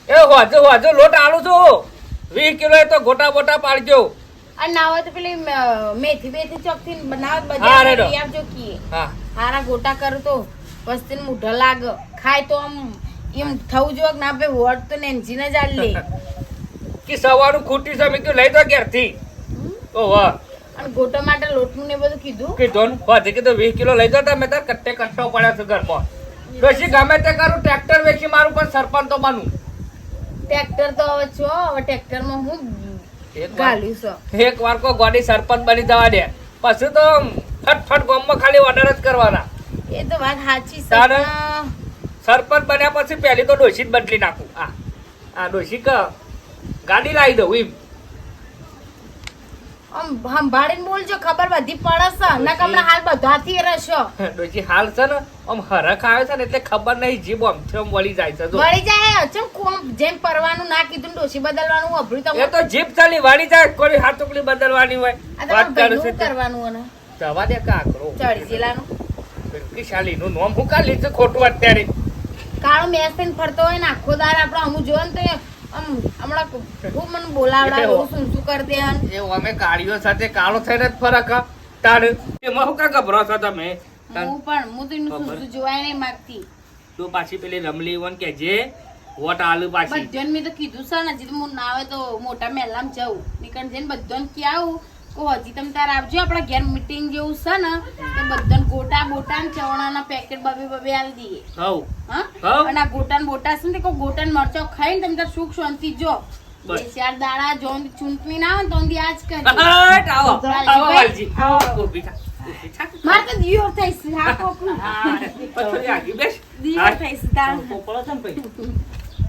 એ હોજો લોટ આલું છું 20 કિલો તો ગોટા બોટા પાડજો. અને ના હોય તો પેલી મેથી બેથી ચોકથી બનાવત હા, રેડો. બજાર આપજો કી હા હારા ગોટા કરું તો વસ્તીને મૂઢા લાગ ખાય તો આમ એમ થવું જો ના બે વોટ તો નેન્સી ને જાળ લે કે સવારનું ખૂટી છે મેં કીધું લઈ તો ઘેરથી. ઓ વાહ અને ગોટા માટે લોટનું ને બધું કીધું કીધું ને હોજે કીધું 20 કિલો લઈ જાઓ તમે તાર કટ્ટે કટ્ટો પડ્યો છે ઘરમાં. ડોશી ગમે તે કરું ટ્રેક્ટર વેચી મારું પણ સરપંચ તો બનું. ટ્રેક્ટર તો હવે છો હવે ટ્રેક્ટરમાં હું ગાલ્યું છે એક વાર કો ગોડી સરપંચ બની જવા દે પછી તો ફટફટ ગામમાં ખાલી ઓર્ડર જ કરવાના. એ તો વાત સાચી છે તારે? પણ સરપંચ બન્યા પછી પહેલી તો ડોશી જ બદલી નાખું. આ ડોશી ક ગાડી લાવી દઉં એમ. આમ સંભાળીને બોલજો ખબર બધી પડે છે ના કમરા હાલ બધાથી રહેશો ડોશી હાલ છે ને આમ હરખ આવે છે ને એટલે ખબર નહીં જીભ આમથી આમ વળી જાય છે જો. વળી જાય અચમ કોમ જેમ પરવાનું ના કીધું ને ડોશી બદલવાનું અભર્યું એ તમે તો જીભ ચાલી વાળી જાય કોઈ હાથ ટુકડી બદલવાની હોય. આ વાત તમારે કરે છે ભાઈનું કરવાનું અને જવા દે કાકરો ચડી જિલ્લાનું શક્તિશાળીનું નામ હું કા લીધું ખોટું અત્યારે. કાળો મેસ થઈને ફરતો હોય ને આખો દાર આપણે અમુક જોવો ને તો આમ હમણાં ખૂબ મને બોલાવડા બહુ શું શું કરી દે અને એ અમે કાળીઓ સાથે કાળો થઈને જ ફરક હા. તાણ એમાં હું કા ગભરો છો તમે? હું તો એનું શું શું જોવાય નહીં માગતી તો પાછી પેલી રમલી વન કે જે વોટ આલુ પાછી બધોને મેં તો કીધું છે ને હજી તો હું ના આવે તો મોટા મહેલામાં જાઉં નીકળ જઈને બધાને ક્યાં આવું હજી તમે તાર આવજો આપણા ઘેર મીટિંગ જેવું છે ને તો બધાને ગોટા બોટા ને ચવણાના પેકેટ બબે આલી દઈએ હવ હા હવ. અને આ ગોટા ને બોટા છે ને કોઈ ગોટા ને મરચો ખાઈને તમે તાર સુખ શાંતિ જો બસ. બે ચાર દાડા જો ચૂંટણી ના આવે ને તો ઊંધી આજ કરી હટ, આવો આવો વાલજી આવો. ઊભી થા, ઊભી થા. મારે તો દિયો થઈશ હા કોકનું હા, પથરી આગી બેસ. દિયો થઈશ તાર પડે છે ને ભાઈ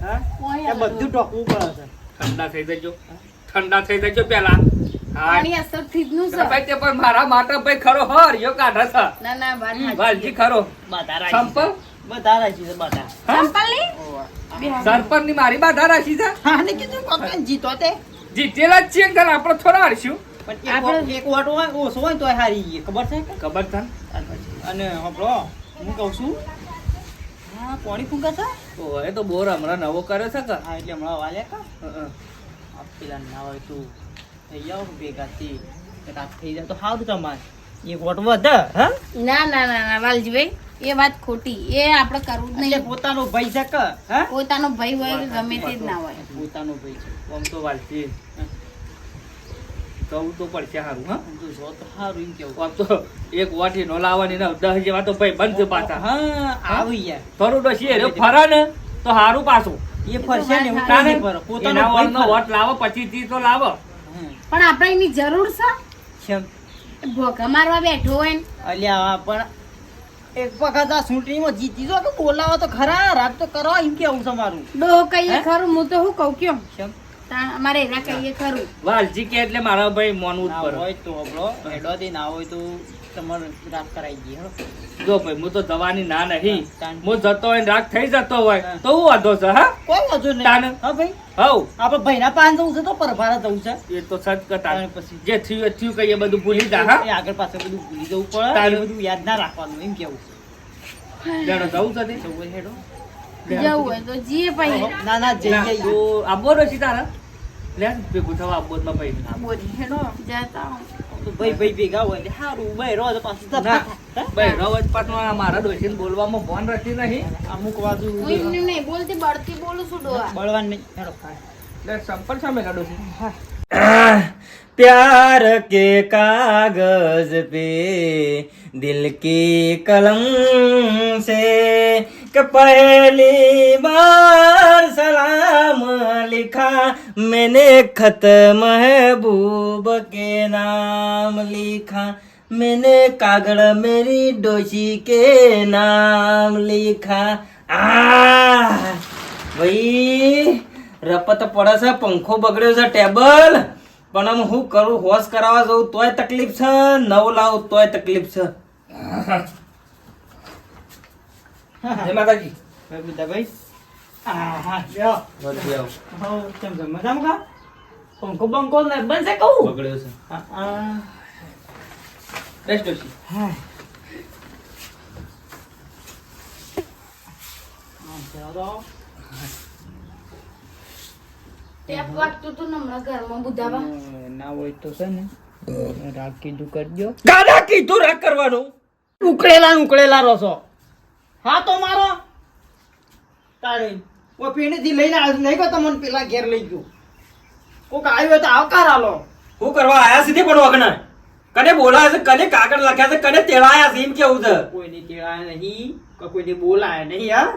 હા કોઈ એ બધું ટોકવું પડે છે ઠંડા થઈ જજો ઠંડા થઈ જજો પેલા. હા પાણી અસર થી જ નું છે ભાઈ તે પણ મારા માટે ભાઈ ખરો હરિયો કાઢે છે ના ના વાત સાચી. વાલજી ખરો બધા રાખી સંપલ બધા રાખી છે બધા ચંપલ ની ઓવા. સરપંચ ની મારી બાધા રાખી છે. હા ને કીધું કોણ જીતો તે જીતેલા જ છીએ ને તારે આપણે થોડા હારશું. પણ આપણે- એક વાટો હોય ઓછો હોય ને તોય હારી ગઈ ખબર છે ખબર છે ને? અને હંભળો હું કહું છું હા પાણી ફૂંકા છે ઓહ, એ તો બોર હમણાં નવો કર્યો છે કે હા એટલે હમણાં વાલે કા હં. આ પેલા ના હોય તું થઈ જાવ ભેગાથી રાત થઈ જાય તો સારું તમારે એક વાટો વધે હા ના ના ના ના વાલજીભાઈ એ વાત ખોટી એ આપણે કરવું જ એટલે નહીં પોતાનો ભાઈ છે કે હા પોતાનો ભાઈ હોય કે ગમે તે જ ના હોય પોતાનો ભાઈ છે આમ તો વાલજી જવું તો પડશે સારું હા. આમ તો જો તો સારું એમ કેવું આમ તો એક વાટી નો લાવવાની ને 10 જેવા તો ભાઈ બંધ પાછા. હા આવી યાર થોડું ડોશી એ ફરે ને તો સારું પાછું. એ ફરશે ને હું તાને નહીં ફરે પોતાનો એના ભાઈ વળનો ફરે. વોટ લાવો 25 તો લાવો. હમ. પણ આપણે એની જરૂર છે કેમ? એ ભોગા મારવા બેઠો હોય ને અલ્યા પણ એક વખત આ ચૂંટણીમાં જીતી જો કે બોલાવો તો ખરા રાત તો કરો એમ કેવું છે મારું ડોહ કહીએ હે? ખરું હું તો શું કહું કયો કેમ અમારે એના કહીએ ખરું વાલજી કે એટલે મારા ભાઈ મોનવું જ ના પડે. હોય તો હબળો હેડોથી ના હોય તો તમારે રાત કરાવી દઈએ હો. જો ભાઈ હું તો જવાની ના નહીં. તાન. હું જતો હોય ને રાગ થઈ જતો હોય હા. તો હું વાંધો છે હા. કોઈ વાંધો તાન. નહીં હા ભાઈ હવ આપણે ભાઈના પાન જવું છે તો પરભારા જવું છે એ તો સચ કરતા તાન પછી. જે થયું એ થયું કહીએ બધું ભૂલી જા હા. એ આગળ પાછળ બધું ભૂલી જવું પડે તાન. એ બધું યાદ ના રાખવાનું એમ કેવું જાણો જવું છે તે? જવું હોય હેડો જવું હોય તો જીએ ભાઈ ના ના જઈ ના, જઈએ તો આબો રસી તારા લે ભેગું થવા આબોદમાં ભાઈ આ બોરી હેડો જતા તો ભાઈ ભાઈ ભેગા હોય એટલે સારું ભાઈ રો તો પાછું ના હે? ભાઈ રવજ પાટમાં મારા ડોશીને બોલવામાં ફોન રસી નહીં. અમુક બાજુ હું એમને નહીં બોલતી બળતી બોલું છું ડોહા બળવાન નહીં હેડો એટલે સંપલ સામે કાઢો છે. प्यार के कागज पे दिल की कलम से कि पहली बार सलाम लिखा मैंने खत महबूब के नाम लिखा मैंने कागड़ मेरी डोशी के नाम लिखा भाई રપત પડે છે પંખો બગડ્યો છે ટેબલ પણ આમ હું કરું હોશ કરાવવા જઉં તોય તકલીફ છે નવ લાવું તોય તકલીફ છે જય માતાજી. ભાઈ બુદ્ધાભાઈ હા લ્યો વધી આવો. હો કેમ છે મજામાં કા પંખો બંકો ને બનશે કહું બગડ્યો છે હા બેસ ડોશી. હા ચાલો ટેપ વાગતું તું ને હમણાં ઘરમાં બુધાવા ના હોય તો છે ને રાગ કીધું કરજો. ગાડા કીધું રાગ કરવાનું. ઉકળેલા રસો હા તો મારો તારે ઓ પેણીથી લઈને લઈ ગયો તમને પેલા ઘેર લઈ ગયો. કોક આવ્યો હોય તો આવકાર આલો. હું કરવા આયા સીધી પણ વગના કને બોલાયા છે, કને કાગળ લખ્યા છે, કને તેડાયા છે, એમ કેવું છે. કોઈને તેડાયા નહીં કે કોઈને બોલાયા નહીં. હા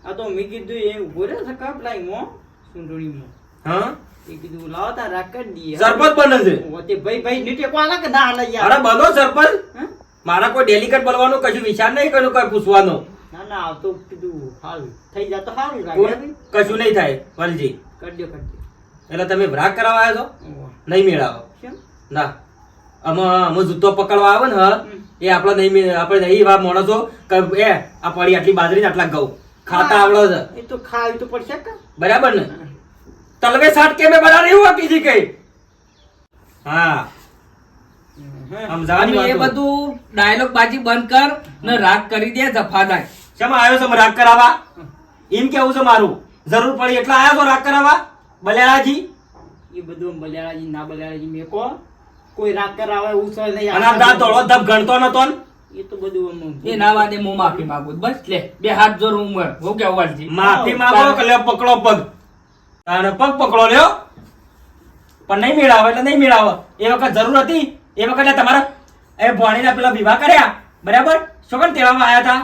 આ તો મેં કીધું એ ઉભો રહે છે કપડાઈમાં સુંદડીમાં. હા એ કીધું લાવો તાર રાગ કરી દઈએ. સરપંચ બને છે. ઓતે ભાઈ નીચે કોના કે ના લઈ અરે બનો સરપંચ. હા? મારા કોઈ ડેલિકેટ બોલવાનો કશું વિચાર નહીં કર્યો, કઈ પૂછવાનો ના ના આવતો કીધું હાલ થઈ જાય તો સારું કોઈ લાગે. કશું નહીં થાય વાલજી. કરજો એટલે તમે રાગ કરાવવા આવ્યા છો? ઓહ. નહીં મેળાવો કેમ? ના. અમે જૂતો પકડવા આવે ને એ આપડે નહીં આપણે નહીં વા માણસો કે એ આ પડી આટલી બાજરી ને આટલા ઘઉં ખાતા આવડે છે, એ તો ખાવી તો પડશે કે બરાબર ને? તલવે સાટ કે મેં બના રહી હું કીધી કઈ. હા સમજાવવાની તમે એ વાત. બધું ડાયલોગ બાજી બંધ કર ને રાગ કરી દે જફાદાર. શેમાં આવ્યો છે રાગ કરાવવા? એમ કેવું છે મારું. જરૂર પડી એટલે આવ્યો છો રાગ કરાવવા બલેરાજી? એ બધું બલિયાળાજી ના બલિયાળાજી મેં કહો કોઈ રાગ કરાવે એવું છે નહીં. અને આમ દાંત ધોળો ધબ ગણતો નતો ને? એ તો બધું આમ એ ના વાદે હું માફી માંગુ છું. બસ લે બે હાથ જોર હું કેવું વાલજી. માફી માંગો કે લ્યો પકડો પગ. તાણે પગ પકડો લ્યો. પણ નહીં મેળાવે એટલે નહીં મેળાવે. એ વખત જરૂર હતી એ વખતે તમારા એ ભણીના પેલા વિવાહ કર્યા બરાબર? છોકરાને તેવામાં આવ્યા હતા,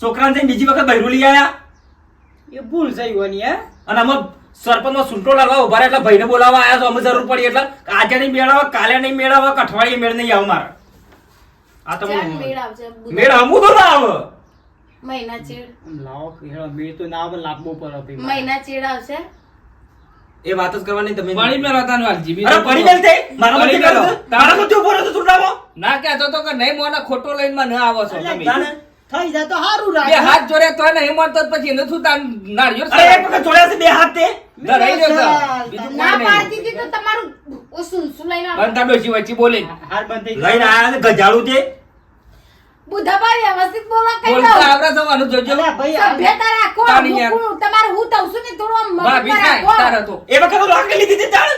છોકરાને જઈને બીજી વખત બૈરું લઈ આવ્યા. એ ભૂલ થઈ હોવાની. હે અને અમે સરપંચનો સૂંટો લાવવા ઉભા રહ્યા એટલે ભાઈને બોલાવવા આવ્યા છો. અમે જરૂર પડી એટલે આજે નહીં મેળાવે, કાલે નહીં મેળાવે, કે અઠવાડિયે મેળ નહીં આવે મારે. આ તો ચાલ મેળ આવશે મેળ હમું તો ના આવે. મહિના ચેડ આમ લાવો હેળો મેં તો ના આવે લાંબો પર ભાઈ. મહિના ચેડ આવશે એ વાત જ કરવાની તમે. પાણી મેળો તાન વાલજી. અરે પડી મેલ તે મારા પડી મતે મેલો. મારા મતે ઉભો રહ્યો તો ચૂંટણામાં. ના કહેતો તો કે નહીં મોને ખોટો લઈને માં ન આવો છો તમે. તાને થઈ જાય તો સારું બે રાગ. હાથ જોડે તો નહીં મળતો તો પછી એને શું તાન નાળિયેર અરે એક વખત જોડ્યા છે બે હાથ તે. ધરાઈ ગયો છે. બીજું ના કોઈ નહીં. પાડતી હતી તો તમારું ઓ સુનસું લઈને આવો. બંધા ડોશી વચ્ચે બોલે. હાર બંધ થઈ લઈને આયા છે ગજાળું તે. બુધાભાઈ વ્યવસ્થિત બોલો કઈ બોલતા દઉં આવડે જવાનું જોજો. અરે ભાઈ આ- સભ્યતા રાખો તારી યાર. હું તમારું હું થઉં છું ને થોડું આમ ભાભી મગજમાં થાય રાખો. તારે તો. એ વખત તો લાકડી લીધી હતી તાણ.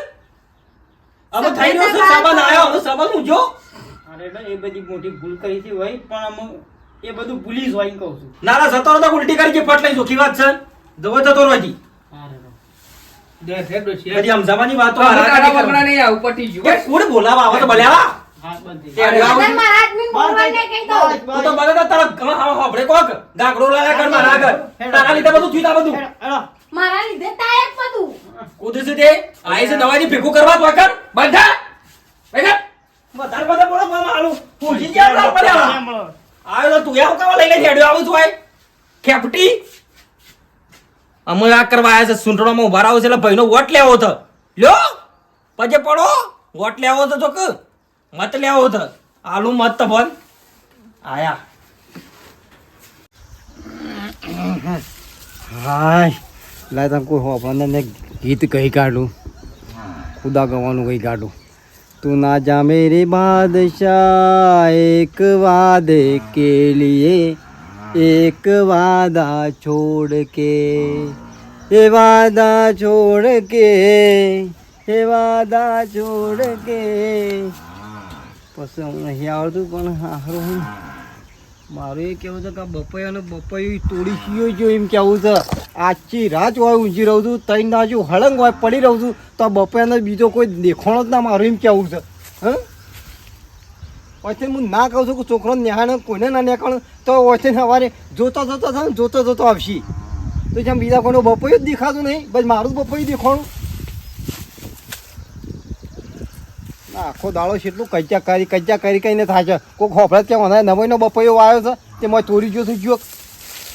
હવે થઈ રહ્યો છે સાબન આયો, હવે સાબન હું જો. અરે ભાઈ, એ બધી મોટી ભૂલ કરી હતી હોય પણ આમ એ બધું ભૂલી જ હોય એમ કહું છું. નાના જતો રહો તો ઉલટી કરી છે ફટ લઈ ચોખ્ખી વાત છે. જવો જતો રહો હજી. અરે ભાઈ. દે છે ડોશી. બધી સમજાવવાની વાતો તો હારા તારા કરી વગડા નહીં આવું પટી ગયું. કે કોણ બોલાવા આવે તો બલ્યાવા. હાર બંધ થઈ તે ગયો. અડવા અને મારા આદમી બોલવાને કહી દઉં તું તો બને તો તારા ગમે આપણે કોક ગાગડો લાયા કર મારા આગળ. તારા લીધે બધું થયું તા બધું. હેળો. મારા લીધે તાયક બધું કૂદે છે તે આઈ છે દવાજી ભેગું કરવા તો કર બંધા. બેગા વધારે બધા બોલો મામા આલું પૂછી ગયા આપણા પડ્યા. સાંભળો. આવ્યો તો તું યા કાવા લઈને હેડ્યો આવું છું આય ખેપટી. અમે આ કરવા આવ્યા છે સુંટણોમાં ઉભા રાવો છે એટલે ભાઈનો વોટ લેવો હતો. લ્યો પજે પડો વોટ લેવો હતો તો કે મત લેવો હતો. આલુ મત તો બોલ આયા. હાય લાય તમે કોઈ હોવાને ગીત કહી કાઢું ખુદા ગવાનું કહી કાઢું તું ના જા મેરે બાદશાહ એક વાદે કે લીએ એક વાદા છોડ કે એ વાદા છોડ કે એ વાદા છોડ કે પછી હું નહીં આવડતું પણ હારું મારું એ કેવું છે કે બપૈયા અને બપૈયું તોડી શીયો જો એમ કેવું છે આખી રાત હોય ઊંઘી રહું છું ત્રણ બાજુ હળંગ હોય પડી રહું છું તો આ બપૈયાનો બીજો કોઈ દેખાણો જ ના મારું એમ કેવું છે હા પછી હું ના કહું છું કે છોકરો નેહાણ કોઈને ના નેખાણ તો ઓછી સવારે જોતો જોતો થાય ને જોતો જોતો આવશે તો જેમ બીજા કોઈનો બપૈયું જ દેખાતું નહીં બસ મારું જ બપૈયું દેખાણું આખો દાડો કેટલું કચ્ચા કરી કઈને થાય છે કોઈક હોફળત કે મને નવાઈનો બપૈયો આવ્યો છે તેમાં ચોરી ગયો છું ગયો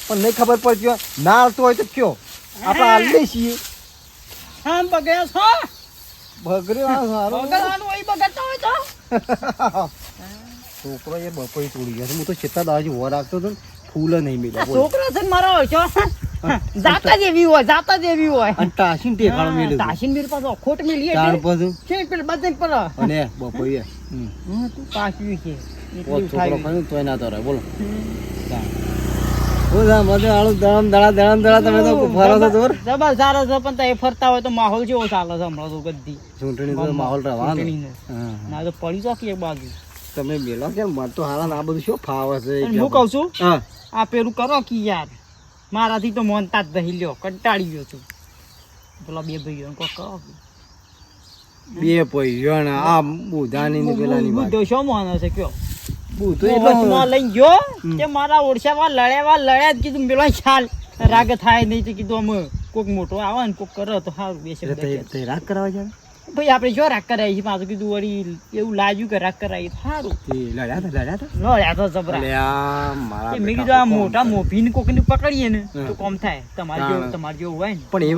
પણ નહીં ખબર પડતી ના આવતો હોય તો કયો આપણે હાલ લઈ છીએ આમ બગડ્યા છો? બગડ્યો આ સારો બગડવાનું હોય, બગડતા હોય તો. છોકરો એ બપોઈ તોડી ગયો છે હું તો છેલ્લા દાડાથી ઉભો રાખતો હતો ને ફૂલ નહીં આ મળ્યા છોકરો છે ને મારો છો જાતા જેવી હોય, જાતા જેવી હોય. અને ટાસીને ટેકાણો મેળ્યો તાશીન બીર પાછો ખોટ મેલી તાણ એટલે પછી છે પેલે બધાને પર અને બપોઈ તું પાછું છે છોકરો ખાય તોય ના તો રહે બોલો તાણ. હું બધું આળું દળમ તમે તો ફરો છો દૂર જબર સારો છે પણ તો એ ફરતા હોય તો માહોલ જેવો ચાલે છે હમણાં તો ગદ્દી ચૂંટણી તો માહોલ રહેવાનો ચૂંટણીનો. ના તો પડી ચોકી એક બાજુ તમે બેલો કેમ મન તો હાલા આ બધું શું ફાવે છે અને હું કહું છું હા આ પેલું કરો કે યાર મારાથી તો મોનતા જ નહીં લ્યો કંટાળી ગયો છું પેલા બે ભાઈઓ કોક કરો કે. બે પૈયો ને આ બુધાની ને પેલાની વાત બુદ્ધો શું માનો છે કયો બુધો હું વચમાં લઈને ગયો તે મારા ઓળશામાં લડ્યા જ કીધું પેલો ચાલ રાગ થાય નહીં તો કીધું અમે કોક મોટો આવે ને કોક કરે તો સારું બે શબ્દ કહે. તે રાગ કરાવવા જાય ભાઈ આપણે જો રાગ કરાવી છે પાછું કીધું વળી એવું લાગ્યું કે રાગ કરાવી સારું તે લડ્યા હતા લડ્યા તો જબરા અલ્યા મારા એ મેં બેટા કીધું આ કોમ મોટા મોભીને કોકને પકડીએ ને હા. તો કોમ થાય તમારે જેવું હોય ને પણ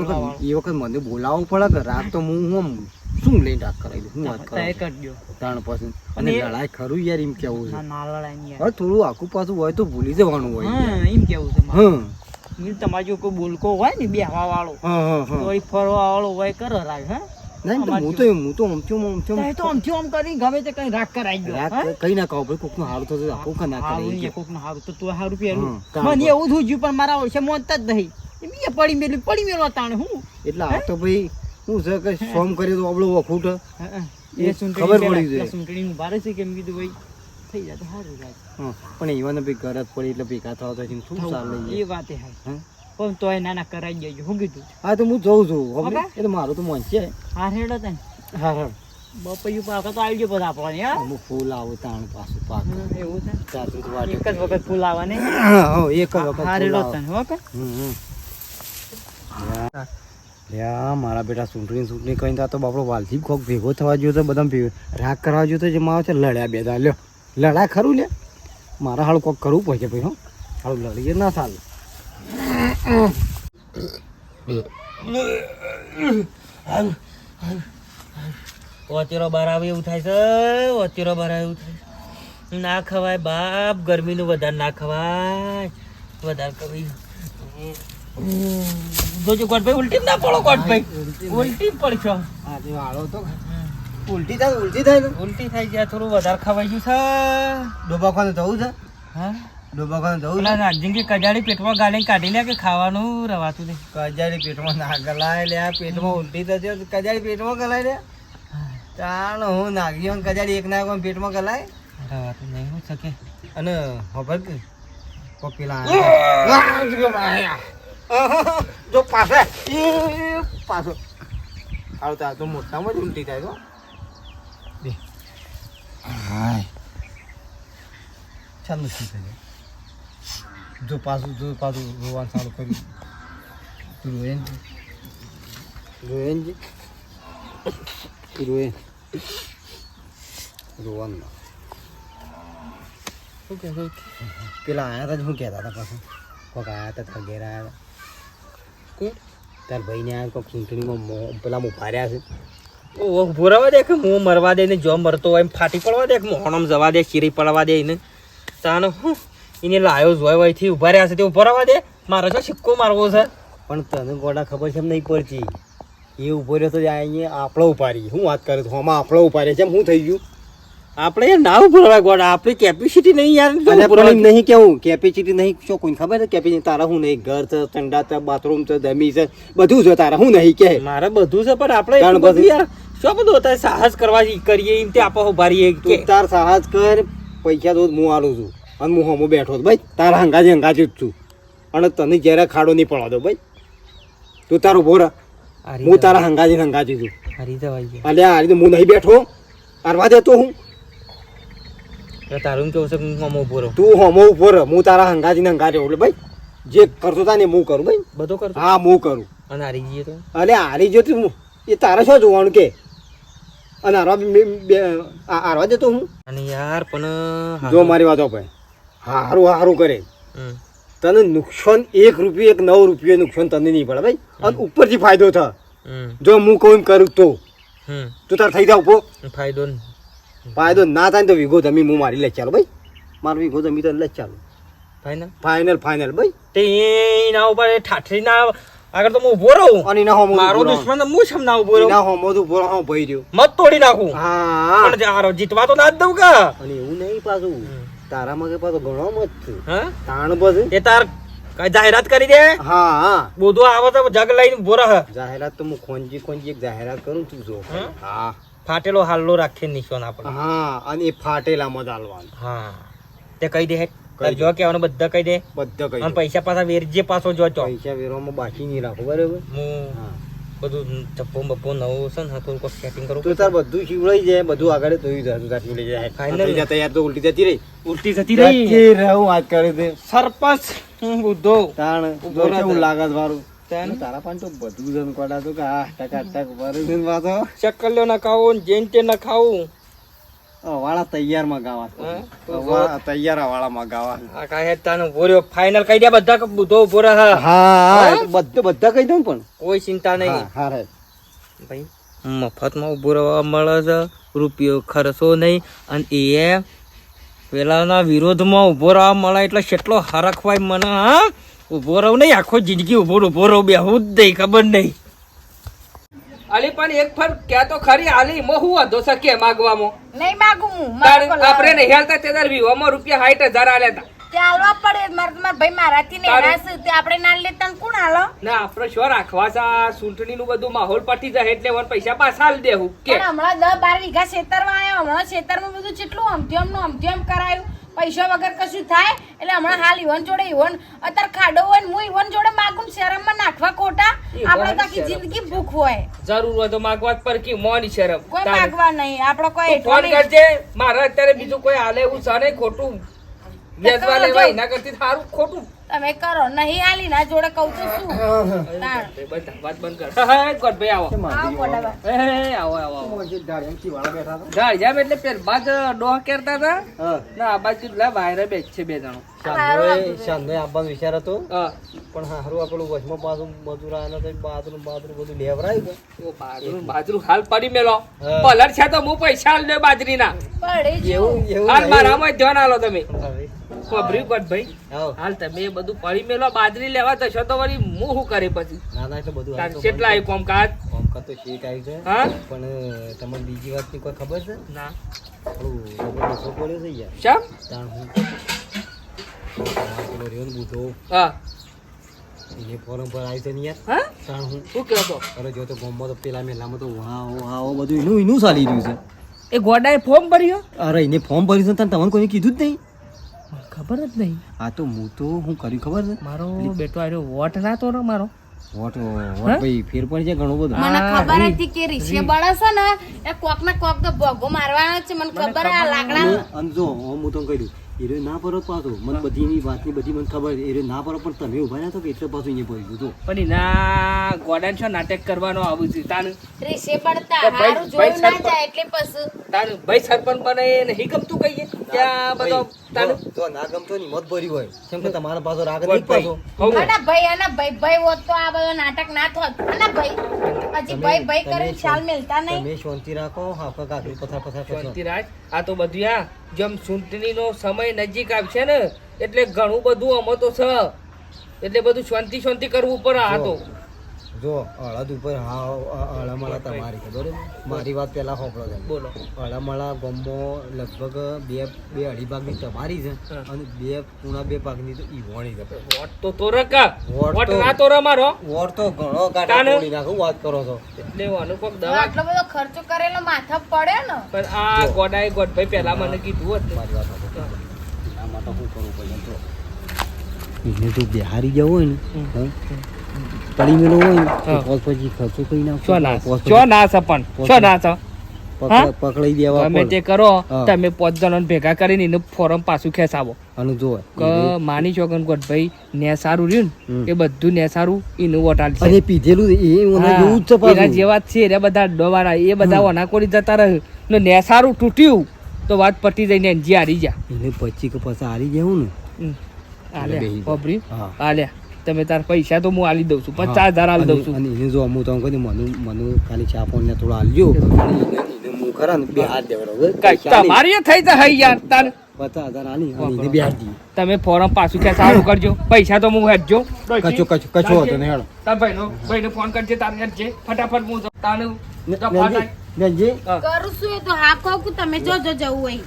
એ વખત મને બોલાવવું પડે કે રાગ તો હું શું લઈને રાગ કરાવી દઉં હું વાત તય કરું કરી દો તાણ પછી અને અને એ- લડાઈ ખરું યાર એમ કેવું છે ના ના લડાય નહીં હવે થોડું આખું પાછું હોય તો ભૂલી જવાનું હોય હા એમ કેવું છે મારે. હા મેં તમારે જો કોઈ બોલકો હોય ને બેહવા વાળો હા તો વળી ફરવા વાળો હોય કરે રાગ હા નહીં તો હું તો આમથી તો એ તો આમથી આમ કરી ગમે તે કઈ રાગ કરાવી દો હા? રાગ કઈ ના કહો ભાઈ કોકનું હારું થશે આખું કા ના હારું કરે નહીં, કોકનું હારું તો તું હારું પહેરું. હા, મને એવું થયું ગયું પણ મારા ઓળશે મોનતા જ નહીં એ બી પડી મેલો તાણે હું એટલે આ તો ભાઈ શું છે કે સોમ કર્યો તો આપણો વખૂટ હા, હા. એ એ ચૂંટણી ખબર પહેલા પડી જાય. પેલા ચૂંટણીનું ભારે છે કે એમ કીધું ભાઈ થઈ જાય તો સારું લાગે. હા પણ એવાને ભાઈ ગરજ પડી એટલે ભેગા થવા તો શું ચાલે એ વાત એ હારી. પણ તોય નાના કરાઈ દેજો હું કીધું હા તો હું જઉં છું હવે ઓકે. એ તો મારું તો મન છે હા હેડો તને હા હા બપૈયું પાકા તો આવી ગયો બધા આપણને યાર. અમુક ફૂલ આવું તાણ પાછું પાક એવું છે ચાલતું તો વાટે એક જ વખત ફૂલ આવે ને હા એક જ વખત હા ફૂલ રેડો આવે. તને ઓકે લ્યા મારા બેટા ચૂંટણી કહીને તો બાપડો વાલથી કોક ભેગો થવા ગયો તો બધા રાગ કરવા ગયો તો જેમાં આવે છે લડ્યા બે દા લ્યો લડા ખરું લે મારા હાલ કોક કરવું પડશે ભાઈ હો હાલ લડીએ ના ચાલે ઓચેરો બહાર આવે એવું થાય છે ઓચેરો બહાર આવે એવું થાય ના ખવાય બાપ ગરમીનું વધારે ના ખવાય વધારે કવી જોજો કોટભાઈ ઉલટી ના પડો કોટભાઈ ઉલટી પડશો હા તે હાલો તો ઉલટી થાય ને ઉલટી થઈ જાય થોડું વધારે ખવાઈ ગયું છે ડોબા ખાને જવું છે હા ડોબા ખાને જવું પેલા રાજિંગી કજાડી પેટમાં ગાળી કાઢી લે કે ખાવાનું રવાતું નહીં કજાડી પેટમાં ના ગલાય લે પેટમાં ઉલટી થશે તો કજાડી પેટમાં ગલાય લે ચાલ હું નાગી કજાડી એક ના પેટમાં ગલાય રવાતું નહીં હું શકે અને ખબર કે કોક પેલા જો પાછા પાછો આવતા તો મોટામાં જ ઉલટી થાય તો હાય ચાલુ શું થાય જો પાછું રોવાનું ચાલુ કર્યું રોવાનું શું કે પેલા આયા હતા શું કહેતા હતા પાછું કોક આયા હતા તાર ઘેર આયા હતા તાર ભાઈને આયા કોક ચૂંટણીમાં પેલા મુફાર્યા છે ઓહ ભૂરાવા દે કે હું મરવા દે ને જો મરતો હોય એમ ફાટી પડવા દે કે મોહણમ જવા દે ચીરી પડવા દે એને તાનો હું એને લાયો જોય વયથી ઉભા રહ્યા છે તે ઉભા રહેવા દે મારો જો સિક્કો મારવો છે પણ તને ગોડા ખબર છે એમ નહીં પડતી એ ઉભો રહ્યો તો અહીંયા આપણો ઉપાડી હું વાત કરે તો આમાં આપણો ઉપાડે છે એમ શું થઈ ગયું આપણે યાર ના ઉભા રહેવા ગોડા આપણી કેપેસિટી નહીં યાર શું અરે ઉભા પણ રહેવા? નહીં કેવું કેપેસિટી નહીં શું કોઈને ખબર છે કેપેસિટી તારા હું નહીં ઘર છે ઠંડા છે બાથરૂમ છે જમી છે બધું છે તારા હું નહીં કે મારે બધું છે પણ આપણે કારણ એટલું બધું બધું. યાર શું બધું હતા સાહસ કરવા કરીએ એમ તે આપણે ઉભા રહીએ કે તું તાર સાહસ કર પૈસા તો હું આલું છું અને હું હમો બેઠો છું ભાઈ તારા હંગાજી જ છું અને તને જ્યારે ખાડો નહીં પડવા દો ભાઈ તું તારું ઉભો રહે હું તારા હંગાજી છું હારી જવાય છે અલ્યા હારી તો હું નહીં બેઠો અરવા દેતો હું તો તારું કેવું છે કે હું આમાં ઉભો રહું તું હમો ઉભો રહે હું તારા હંગાજી એટલે ભાઈ જે કરતો તા ને હું કરું ભાઈ બધો કરતો હા હું કરું અને હારી જઈએ તો અરે હારી જો તું એ તારે શું જોવાનું કે અને હારવા દેતો હું અને યાર પણ જો મારી વાતો ભાઈ હારું કરે હમ. તને નુકસાન 1 રૂપિયો 9 રૂપિયો નુકસાન તને નહીં પડે ભાઈ અને ઉપરથી ફાયદો થાય હમ. જો હું કહું એમ કરું તો હમ. તું તાર થઈ જાવ ઉભો ફાયદો ને ફાયદો ના થાય ને તો વીઘો જમીન હું મારી લે ચાલો ભાઈ મારો વીઘો જમીન તો લે ચાલો ફાઇનલ ફાઇનલ ભાઈ તે એના ઉપર ઠાઠરી ના આગળ તો હું ઉભો રહું અને એના હોમો મારો દુશ્મન તો હું છમ ના ઉભો રહું એના હોમો તો ઉભો રહો ભાઈ રહ્યો મત તોડી નાખું હા પણ હારો જીતવા તો ના જ દઉં કે અને એવું નહીં પાછું તારામાં કે પાછો ઘણો મત છે હા તાણ પછી એ તાર કઈ જાહેરાત કરી દે. હા હા બધું આવે તો જગ લઈને ઉભો રહે. જાહેરાત તો હું ખોંજી એક જાહેરાત કરું તું જો. હમ? હા ફાટેલો હાલ્લો રાખીને નિશાન આપણે. હા અને એ ફાટેલામાં જ હાલવાનું. હા તે કહી દે. કહી જો કહેવાનું બધા કહી દે. બધા કઈ અને પૈસા પાછા વેરજે પાછો જો ચો. પૈસા વેરોમાં બાકી નહીં રાખો બરાબર. હું હા બધું ચપ્પો બપ્પો નવું છે ને થોડું કોઈ સેટિંગ કરું. તો તાર બધું શીવડાઈ જાય બધું આગળ ધોઈ જાય સાચી લઈ જાય Final. થઈ જતા યાર તો ઉલટી જતી રહી ઉલટી જતી રહી. જતી રહું વાત કરે તે સરપંચ હું બુદ્ધો તાણ ઉભો જો રહે કેવું તાર. લાગત વાળું તાણ. તારા પણ તો બધું જન કોડા તો કે આ ટક ભરી પાછો ચકલ્યો ના ખાવું જેન તે ના ખાવું. વાળા તૈયાર માં ગાવા હા? તૈયાર વાળા માં ગાવા આ કાંઈ તાનો ભોર્યો ફાઇનલ કહી દે બધા કે બુદ્ધો ઉભો રહે. હા બધા કહી દઉં પણ કોઈ ચિંતા નહીં. હા રે ભાઈ મફતમાં ઉભો રહેવા મળે છે, રૂપિયો ખર્ચો નહીં, અને એ પેલાના વિરોધમાં ઉભો રહેવા મળે એટલે કેટલો હરખવાય મને. હા ઉભો રહું નહીં આખો જિંદગી ઉભો રહું બેહું જ નહીં ખબર નહીં. અલી પણ એક ફર ક્યાં તો ખરી આલી મો હું વાંધો છે કે માગવામાં નહીં માગું હું તાર મારે કોઈ આપણે નહીં હાલતા તે તાર વિહોમાં રૂપિયા 60,000 આલ્યા તા. ચાલવા પડે મારે તો મારા ભાઈ મારાથી નહીં તારે- રાસ તે આપણે ના લેતા ને કોણ હાલો ના આપણે શું રાખવા છે ચૂંટણી નું બધું માહોલ પટી જાય એટલે વન પૈસા પાછા આલી દેવું કે પણ હમણાં 10-12 વીઘા ખેતરમાં આવ્યા હમણાં ખેતરમાં બધું કેટલું અમથેમ કરાયું પૈસા વગર કશું થાય એટલે હમણાં હાલ ઈવન જોડે ઈવન અત્યારે ખાડો હોય ને હું ઈવન જોડે માગું શરમમાં નાખવા ખોટા આપણે તો આખી જિંદગી ભૂખ હોય જરૂર હોય તો માગવા જ પર કે મોની શરમ કોઈ તારે. માગવા નહીં આપણો કોઈ તું એટલો ફોન નહીં. કરજે મારે અત્યારે બીજું કોઈ હાલે એવું છે નહીં ખોટું વેચવા લેવા એના કરતી સારું ખોટું તમે કરો નહીં હાલી ના જોડે કહું તો શું તાણ. એ બધા વાત બંધ કર હે ગોડભાઈ આવો આવો મોટા ભાઈ. હે આવો આવો આવો ડાળિયાથી વાળા બેઠા હતા ડાળિયા એટલે પેલ બાદ ડોહ કરતા હતા હા ના આ બાજુ લા વાયરે બેચ છે બે જણો શાંતોય આપવાનો વિચાર હતો હા પણ હારું આપણું વચમાં પાછું મજૂર આયા તો બાથરૂમ બધું લેવરાયું ઓ બાજરું હાલ પડી મેલો હા. પલર છે તો હું પૈસા આલ દે બાજરીના પડી કે ગયું. એવું હાલ મારામાં ધ્યાન આલો તમે હવે ખબર્યું ગોડભાઈ આવો હાલ તમે એ બધું પડી મેલો બાજરી લેવા જશો તો વળી હું શું કરે પછી ના ના એટલે બધું તાર કેટલા આવ્યું કોમકાજ કોમકાજ તો શેક આવી છે હા પણ તમને બીજી વાતની કોઈ ખબર છે ના થોડું રગડો પડ્યો છે યાર શા તાણ હું તમારો પેલો રહ્યો ને બુધો હા એને ફોરમ પર આવી છે ને યાર હા તાણ હું શું કહો તો અરે જો તો ગામમાં તો પેલા મેલામાં તો વાહ બધું એનું ચાલી રહ્યું છે એ ગોડાએ ફોર્મ ભર્યો અરે એને ફોર્મ ભર્યું છે તને તમને કોઈને કીધું જ નહીં ખબર જ નહીં આ તો હું તો હું કર્યું ખબર છે મારો બેટો આર્યો વોટ રાતો ને મારો વોટ ભાઈ ફેર પડી જાય ઘણું બધું મને ખબર હતી કે રીશે બળે છે ને એ કોક ના કોક તો ભોગો મારવાનો જ છે મને ખબર આ લાકડા અને જો હું તો કહી દઉં એ ના પરત પાછો મને બધી એની વાતની બધી મને ખબર એ ના પરત પણ તમે ઉભા રહ્યા છો કે એટલે પાછું અહીંયા પડી ગયું પણ એના ગોડાને છો નાટક કરવાનો આવું છે તાન રીશે બળતા તો ભાઈ- હારું જોયું ના ભાઈ જાય એટલે પછી તાન ભાઈ સરપંચ બને એ નહીં ગમતું કહીએ ત્યાં બધો તાન જો ના ગમતો ની મત ભરી હોય કેમ કે તમારા પાછો રાગ નહીં પાછો હોવે. આના ભાઈ હોત તો આ બધો નાટક ના થોત આના ભાઈ હજી ભાઈ કરીને ચાલ મેલતા નહીં તમે શાંતિ રાખો હાફા કાકરી પથાર કરશો શાંતિરાજ આ તો બધું આ જેમ ચૂંટણીનો સમય નજીક આવશે ને એટલે ઘણું બધું અમો તો છે એટલે બધું શાંતિ કરવું પડે આ તો જો હળદ ઉપર હળામળા તમારી ખબર મારી વાત પેલા હોપડો છે બોલો હળામળા ગામમાં લગભગ બે અઢી ભાગની તમારી છે હા. અને બે ભાગની તો ઈવોણી છે વોટ તો તોરકા વોટ વોટ તો- ના તોરા મારો વોટ તો ઘણો કાઢા તાને? તોડી નાખું વાત કરો છો એટલે આનું કોક દવા આટલો બધો ખર્ચો કરેલો માથા પડે ને પણ આ ગોડાએ ગોડભાઈ પહેલા મને કીધું હોત ને. મારી વાત સાંભળો. આમાં તો શું કરવું પડે તો એને જો બિહારી જવું હોય ને હં? પડી મેલો હોય ને તો હા. પોસ પછી ખર્ચો કરી નાખો શું ના પોસ શું ના છે પણ શું ના છે હા? પકડાઈ દેવા તમે પડે. તે કરો હા. તમે 5 જણાને ભેગા કરીને એનું ફોરમ પાછું ખેંચાવો અને જો કે માની ચોકન ગોડભાઈ ને સારું રહ્યું હમ. ને એ બધું ને સારું એનું વોટ આલશે. અને પીધેલું એ ઓના હા, જેવું જ છે એના પાછું. જેવા જ છે એ બધા ડોવાના એ બધા ઓનાકોડી જતા રહે ને નેસારું તૂટ્યું તો વાત પટી જઈને એનજી હારી જા એને પછી કે પછી હારી જવું ને આલ્યા બેહી જા. ખબરી હા. આલ્યા તમે તાર પૈસા તો હું આલી દઉં છું 50,000 આલી દઉં છું અને એને જો અમુક તો કહી મને ખાલી ચા પાણી ને થોડું આલજો અને એને હું ખરા ને બે હાથ દેવડાવો કઈ તમારી એ થઈ જાય યાર તાર 50,000 આલી અને એને બે હાથ દીધી. તમે ફોરમ પાછું કે સારું કરજો પૈસા તો હું હેડજો કચો હતો ને હેડો તાર ભાઈનો ફોન કરજે તાર હેડજે ફટાફટ હું તાનું બેનજી કરું છું એ તો હા કહું કે તમે જો જવું હોય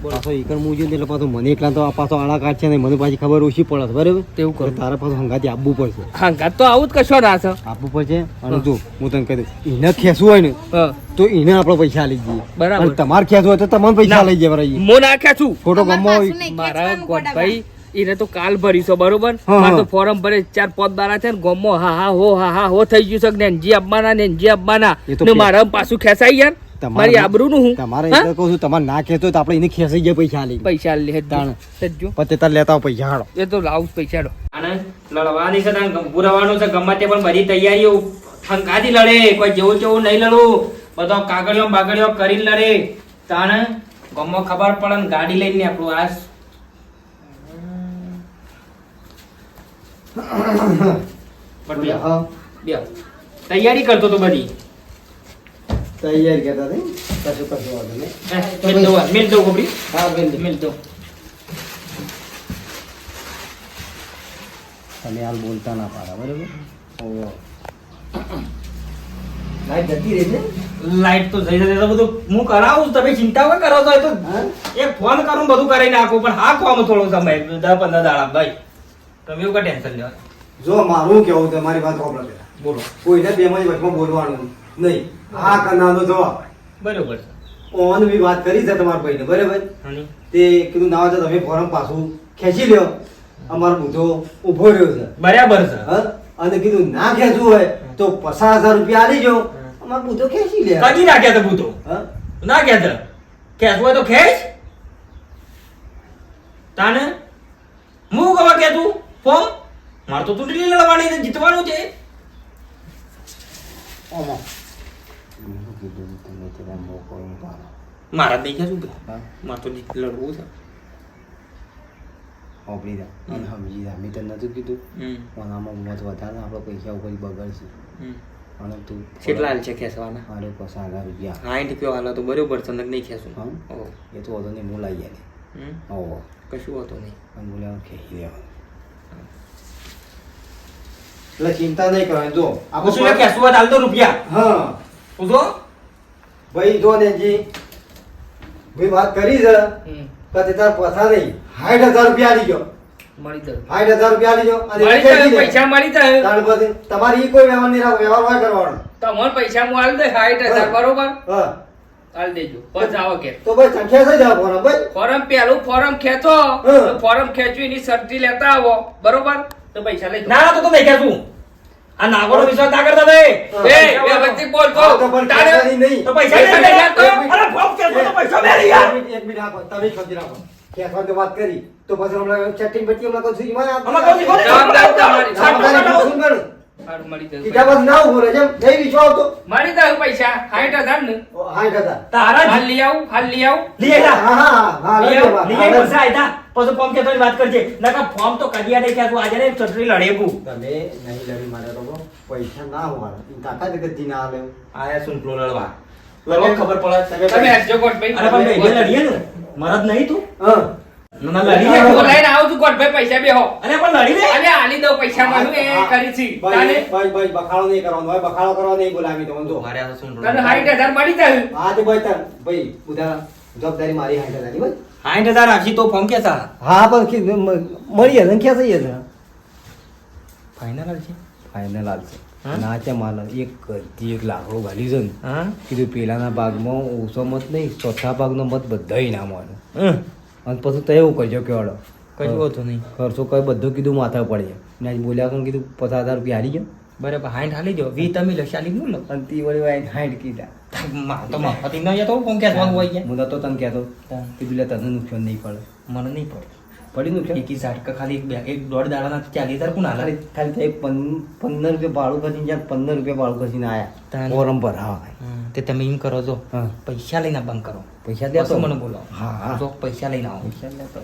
પાછો ઈકણ હું જોઈને એટલે પાછો મને એકલા તો આ પાછો આળા કાઢ છે ને મને પાછી ખબર ઓછી પડે છે, બરાબર? તેવું કરું. તારે પાછું હંગાથી આપવું પડશે. હંગાત તો આવું જ કશો ના છે. આપવું પડશે. અને જો હું તને કહી દઉં, એને ખેંચવું હોય ને હા, તો એને આપણે પૈસા લઈ જઈએ. બરાબર. અને તમારે ખેંચવું હોય તો તમને પૈસા લઈ જવા રહીએ. હું નાખ્યા છું. ખોટો અમારે ગમો પાછું હોય. નહીં મારા ખેંચવાનું ગોડા ગોઠભાઈ એને તો કાલ ભરીશો, બરોબર? હા, મારે તો હા. ફોરમ ભરે 4-5 દાડા છે ને ગોમો હા હા હો થઈ ગયું છે. નેનજી આપવાના એ તો ને મારા પાછું ખેંચાઈ યાર. મારી આબરૂનું હું તમારે હા? એટલે કહું છું, તમારે ના ખેંચતો હોય તો આપણે એને ખેંચી જાય પૈસા લઈ. પૈસા લે તાણ. જો પછી તાર લેતા આવો પૈસા હાડો. એ તો લાવું જ પૈસા લો. અને લડવાની છે તાન પુરાવાનું છે ગમે તે પણ બધી તૈયારીઓ હંકાથી લડે. કોઈ જેવું જેવું નહીં લડવું. બધો કાગળિયો બાગળિયો કરીને લડે. તાણ ગમો ખબર પડે ને ગાડી લઈને આપણું આસ પણ બે હા, બે તૈયારી કરતો તો બધી તૈયાર કહેતા નહીં. કશું વાંધો નહીં. મિલ દો ગોબરી હા, બેન. મિલ દો. તમે હાલ બોલતા ના પાડો, બરાબર? ઓહો. લાઈટ જતી રહી છે? લાઈટ તો જઈ જશે તો બધું હું કરાવું છું. તમે ચિંતા કોઈ કરો તો એ તો હા? એક ફોન કરું બધું કરી નાખું. પણ હા ખોવામાં થોડો સમય 10-15 દાડા ભાઈ તમે એવું કઈ ટેન્શન લેવા. જો મારું કેવું છે, મારી વાત સાંભળો પહેલા. બોલો કોઈને બે માં વચમાં બોલવાનું નહીં. આ કરનારનો જવાબ. બરોબર છે. ઓન બી વાત કરી છે તમારા ભાઈને, બરાબર? હની તે કીધું ના હોય તો તમે ફોરમ પાછું ખેંચી લ્યો. અમારો બુધો ઊભો રહ્યો છે. બરાબર છે. હા? અને કીધું ના ખેંચવું હોય તો 50,000 રૂપિયા આલી જો. અમારો બુધો ખેંચી લે. કદી નાખ્યા તા ભૂતો હા? ના ગયા તા ખેંચવું હોય તો ખેંચ તાને હું કવા કે તું ફોર્મ મારે તો ચૂંટણી લડવાની છે, જીતવાનું છે. ઓમો. મેં કીધું તમે તેના મોકો નહીં પાડો. મારા જ નહીં ખેંચવું કે હા? મારે તો લડવું છે. ઓપડી જા. અને સમજી જા. મેં તને નતું કીધું હમ. પણ આમાં મત વધારે આપણે પૈસા ઉપર બગડશે. હમ. અને તું કેટલા હાલ છે ખેંચવાના? મારે 50,000 રૂપિયા. 60 રૂપિયા હાલ તો બરોબર છે નક નહીં ખેંચું. હા? ઓહો. એ તો વધુ નહીં, હું લાવી આલે. હમ. ઓહો. કશું હોતું નહીં. અને બોલ્યા ખેંચી લેવાનું. એટલે ચિંતા નહીં કરવાની. જો આપણે શું ખેંચવું હોય તો હાલ તો રૂપિયા હા પૂછો. ભાઈ જો નેજી ભાઈ વાત કરી છે હમ, કે તે તાર પૈસા નહીં 60,000 રૂપિયા આલી ગયો. મળી જાય. 60,000 રૂપિયા આલી ગયો. અને મળી જાય, પૈસા મળી જાય. તાર પછી તમારી ઈ કોઈ વ્યવહાર નહીં રાખો, વ્યવહાર હોય કરવાનો. તમારે પૈસા હું આલ દે 60,000 બરોબર હા આલ દેજો. પછી આવો કે તો ભાઈ સંખ્યા થઈ જાવ ફોન ભાઈ. ફોરમ પેલું ફોરમ ખેંચો હા. તો ફોરમ ખેંચવી એની શરતી લેતા આવો, બરોબર? તો પૈસા લઈ જાઓ. ના તો નહીં ખેંચું. આ નાગોનો વિશ્વાસ ના કરતા તમે. એ વ્યવસ્થિત બોલ તો. હા, તો પણ તારે ખેંચવાની નહીં. તો પૈસા પૈસા નહીં નહીં આપતો. આપતો. અરે ફોર્મ ખેંચો તો પૈસા મેલી યાર. એક મિનિટ આપો, તમે સમજી રાખો. ખેંચવાની તો વાત કરી તો પછી હમણાં chatting બટ્ટી હમણાં કહું છું, ઈમાં આપો. આમાં કહું છું, જવાબદારી તમારી. જવાબદારી કહું છું, બરાબર? સારું, મળી જાય. કીધા પછી ના ઉભો રહે, જેમ નહીં વિશ્વાસ આવતો. મળી જાય પૈસા 60,000 ને. 60,000. તારા હાલ લઈ આવું, હાલ લઈ આવું. લઈ આય. હા, હા, હા, લઈ લેવા. લઈ આય પૈસા આયતા. પછી ફોર્મ ખેંચવાની વાત કરજે. નકર ફોર્મ તો કદી આ નહીં ખેંચવું. આજે ને ચટણી લડેવું. તમે નહીં લડી મારે તો પૈસા ના હોય કાકા જગતજી ના આલે. આયા સુંટલો લડવા. લડવા ખબર પડે. તમે હટજો ગોઠભાઈ. અરે પણ બે લડીએ ને. મરદ નહીં તું. હા ના લડી લે. હું લઈને આવું છું ગોઠભાઈ, પૈસા બેહો. અરે પણ લડી લે. અને આલી દઉં પૈસા મને એ કરી છી. તાને ભાઈ બખાડો નહીં કરવાનો હોય, બખાડો કરવા નહીં બોલાવી તો જો. મારે આ સુંટલો. તને 60,000 મળી જાય. હા તે ભાઈ તાર ભાઈ બધા જવાબદારી મારી 60,000 ની ભાઈ. 60,000 આપશી તો ફોર્મ કેસા હા પણ મળી હશે ક્યાં થઈ જશે ફાઇનલ છે. ફાઇનલ આવશે. હા? ના છે માલ એક લાકડું ગાલી છે ને હા કીધું પેલાના ભાગમાં ઓછો મત નહીં, ચોથા ભાગનો મત બધાય નામવાનો. અને પછી તો એવું કરજો કેવાડો કશું હોતું નહીં. ખર્ચો કઈ બધું કીધું માથા પડે ને આજ બોલ્યા તો કીધું 50,000 રૂપિયા હારી ગયો. બરાબર 60 હાલી જો 20 તમે લો 40 હું લો. અને તી વળી વાય 60 કીધા. માં તો મફત ઇન તો ફોર્મ કેસવાનું હોય ગયા. હું તો તને કહેતો કીધું લે તને નુકસાન નહીં પડે. મને નહીં પડે. પડી નુકસાન એકી ઝાટકા ખાલી એક દોઢ દાડાના 40,000 કોણ હાલે. ખાલી તો એક 15 રૂપિયા ભાડું ખર્ચીને જ્યાં 15 રૂપિયા ભાડું ખર્ચીને આયા તાને. ફોરમ પર. હા તે તમે એમ કરો છો હા પૈસા લઈને બંધ કરો. પૈસા પછી દેતો મને બોલો. હા હા જો પૈસા લઈને આવો. પૈસા લેતો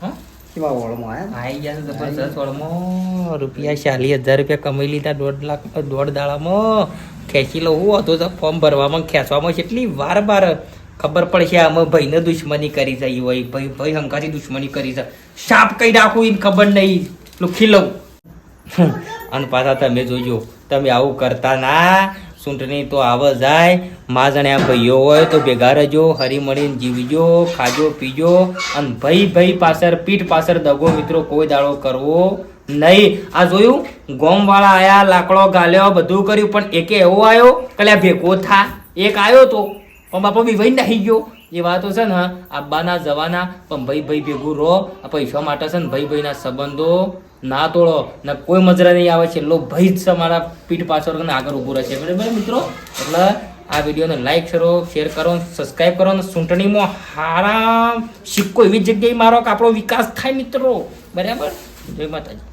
હા કેવા વળમાં આયા આઈ ગયા તો જબરજસ્ત વળમાં રૂપિયા 40,000 રૂપિયા કમાઈ લીધા 1.5 લાખ દોઢ દાડામાં. ખેંચી લો હું હતો તો ફોર્મ ભરવામાં ખેંચવામાં કેટલી વાર ખબર પડશે આમાં ભાઈને દુશ્મની કરી છે ઈ હોય ભાઈ હંકાથી દુશ્મની કરી છે. સાપ કઈ રાખું એને ખબર નહીં લુખી લઉં. અને પાછા તમે જોજો તમે આવું કરતા ના સૂંટણી તો આવે જાય માં જણ્યા ભાઈઓ હોય તો ભેગા રહેજો, હરી મળીને જીવજો, ખાજો પીજો અને ભાઈ પાછળ પીઠ પાછળ દગો મિત્રો કોઈ દાડો કરવો નહીં. આ જોયું ગોમ વાળા આયા, લાકડો ગાલ્યો, બધું કર્યું, પણ એકે એવો આવ્યો કે ભેગો થા. એક આવ્યો તો પણ બાપા વિવાઈ નાહી ગયો. એ વાતો છે ને આબાના જવાના, પણ ભાઈ ભેગું રહો. આ પૈસા માટે છે ને ભાઈના સંબંધો ના તોડો ને કોઈ મજરા નહીં આવે. છેલ્લો ભાઈ જ છે મારા પીઠ પાછળ ને આગળ ઊભું રહેશે. બરાબર મિત્રો, એટલે આ વિડીયોને લાઈક કરો, શેર કરો, સબસ્ક્રાઈબ કરો અને ચૂંટણીમાં હારા સિક્કો એવી જગ્યાએ મારો કે આપણો વિકાસ થાય મિત્રો. બરાબર, જય માતાજી.